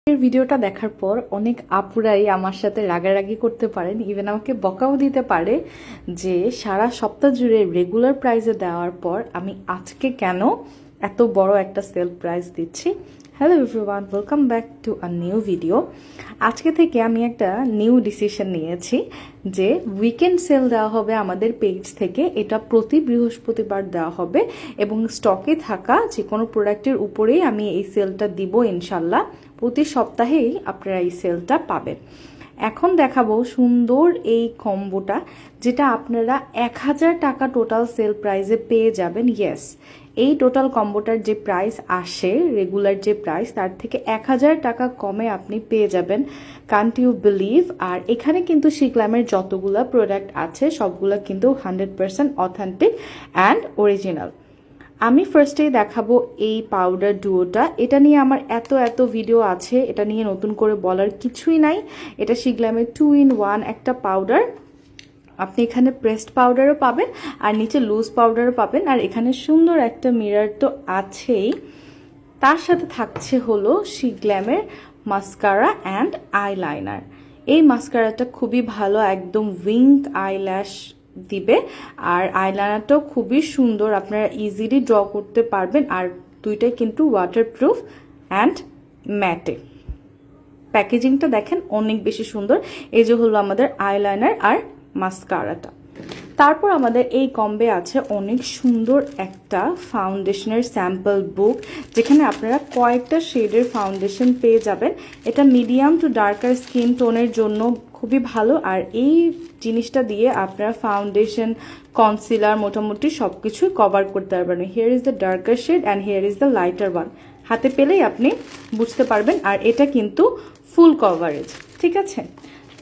এর ভিডিওটা দেখার পর অনেক আপুরাই আমার সাথে রাগারাগি করতে পারেন, ইভেন আমাকে বকাও দিতে পারে যে সারা সপ্তাহ জুড়ে রেগুলার প্রাইসে দেওয়ার পর আমি আজকে কেন এত বড় একটা সেল প্রাইস দিচ্ছি। Hello everyone, welcome back to a new video. আজকে থেকে আমি একটা নিউ ডিসিশন নিয়েছি যে উইকেন্ড সেল দেওয়া হবে আমাদের পেজ থেকে। এটা প্রতি বৃহস্পতিবার দেওয়া হবে এবং স্টকে থাকা যে কোনো প্রোডাক্টের উপরেই আমি এই সেলটা দিব ইনশাল্লাহ। প্রতি সপ্তাহেই আপনারা এই সেলটা পাবেন। এখন দেখাবো সুন্দর এই কম্বোটা, যেটা আপনারা 1000 টাকা টোটাল সেল প্রাইসে পেয়ে যাবেন। ইয়েস, এই টোটাল কম্বোটার যে প্রাইস আসে রেগুলার যে প্রাইস, তার থেকে 1000 টাকা কমে আপনি পেয়ে যাবেন। Can't you believe? আর এখানে কিন্তু শিগ্লামের যতগুলো প্রোডাক্ট আছে সবগুলো কিন্তু 100% অথেন্টিক অ্যান্ড অরিজিনাল। আমি ফার্স্টেই দেখাবো এই পাউডার ডুয়োটা। এটা নিয়ে আমার এত ভিডিও আছে, এটা নিয়ে নতুন করে বলার কিছুই নাই। এটা শিগ্লামের 2 in 1 একটা পাউডার। আপনি এখানে প্রেসড পাউডারও পাবেন আর নিচে লুজ পাউডারও পাবেন। আর এখানে সুন্দর একটা মিরর তো আছেই, তার সাথে থাকছে হলো শিগ্লামের মাস্কারা অ্যান্ড আইলাইনার। এই মাস্কারাটা খুবই ভালো, একদম উইঙ্ক আইল্যাশ দিবে। আর আইলাইনারটাও খুবই সুন্দর, আপনারা ইজিলি ড্র করতে পারবেন। আর দুইটাই কিন্তু ওয়াটারপ্রুফ অ্যান্ড ম্যাটে। প্যাকেজিংটা দেখেন অনেক বেশি সুন্দর। এই যে হলো আমাদের আইলাইনার আর মাস্কারাটা। তারপর আমাদের এই কম্বে আছে অনেক সুন্দর একটা ফাউন্ডেশনের স্যাম্পল বুক, যেখানে আপনারা কয়েকটা শেডের ফাউন্ডেশন পেয়ে যাবেন। এটা মিডিয়াম টু ডার্কার স্কিন টোনের জন্য খুবই ভালো। আর এই জিনিসটা দিয়ে আপনারা ফাউন্ডেশন, কনসিলার মোটামুটি সব কিছুই কভার করতে পারবেন। Here is the darker shade and here is the lighter one. হাতে পেলেই আপনি বুঝতে পারবেন। আর এটা কিন্তু ফুল কভারেজ, ঠিক আছে।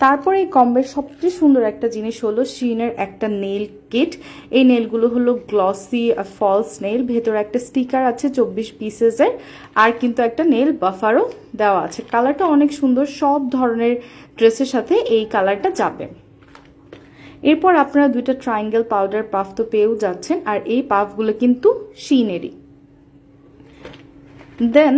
তারপরে এই কম্বের সবচেয়ে সুন্দর একটা জিনিস হলো শিনের একটা নেল কিট। এই নেলগুলো হলো গ্লসি ফলস নেল, ভেতরে একটা স্টিকার আছে 24 পিসেসের, আর কিন্তু একটা নেল বাফারও দেওয়া আছে। কালারটা অনেক সুন্দর, সব ধরনের ড্রেসের সাথে এই কালারটা যাবে। এরপর আপনারা দুইটা ট্রায়াঙ্গেল পাউডার পাফ তো পেয়েও যাচ্ছেন, আর এই পাফগুলো কিন্তু শিনেরই। দেন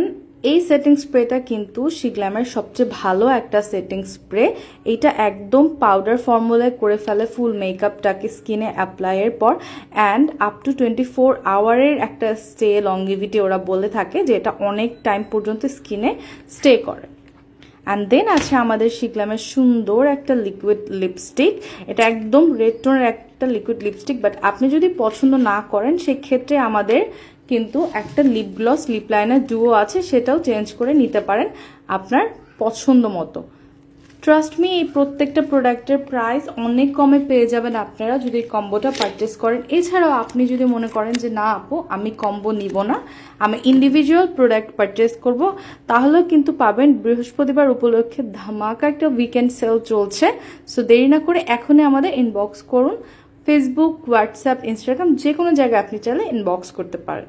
এই সেটিং স্প্রেটা কিন্তু শিগ্লামের সবচেয়ে ভালো একটা সেটিং স্প্রে। এটা একদম পাউডার ফর্মুলায় করে ফেলে ফুল মেকআপটাকে স্কিনে অ্যাপ্লাইয়ের পর, অ্যান্ড আপ টু 24 আওয়ারের একটা স্টে লংগিভিটি ওরা বলে থাকে, যে এটা অনেক টাইম পর্যন্ত স্কিনে স্টে করে। অ্যান্ড দেন আছে আমাদের শিগ্লামের সুন্দর একটা লিকুইড লিপস্টিক। এটা একদম রেড টোনের একটা লিকুইড লিপস্টিক, বাট আপনি যদি পছন্দ না করেন সেক্ষেত্রে আমাদের কিন্তু একটা lip gloss lip liner duo আছে, সেটাও চেঞ্জ করে নিতে পারেন আপনার পছন্দ মতো। ট্রাস্ট মি, এই প্রত্যেকটা প্রোডাক্টের প্রাইস অনেক কমে পেয়ে যাবেন আপনারা যদি কম্বোটা পারচেস করেন। এছাড়াও আপনি যদি মনে করেন যে না আপু আমি কম্বো নিব না, আমি ইন্ডিভিজুয়াল প্রোডাক্ট পারচেস করব, তাহলেও কিন্তু পাবেন। বৃহস্পতিবার উপলক্ষে ধামাকা একটা উইকেন্ড সেল চলছে। সো দেরি না করে এখনই আমাদের ইনবক্স করুন। ফেসবুক, হোয়াটসঅ্যাপ, ইনস্টাগ্রাম যে কোনো জায়গায় আপনি চাইলে ইনবক্স করতে পারেন।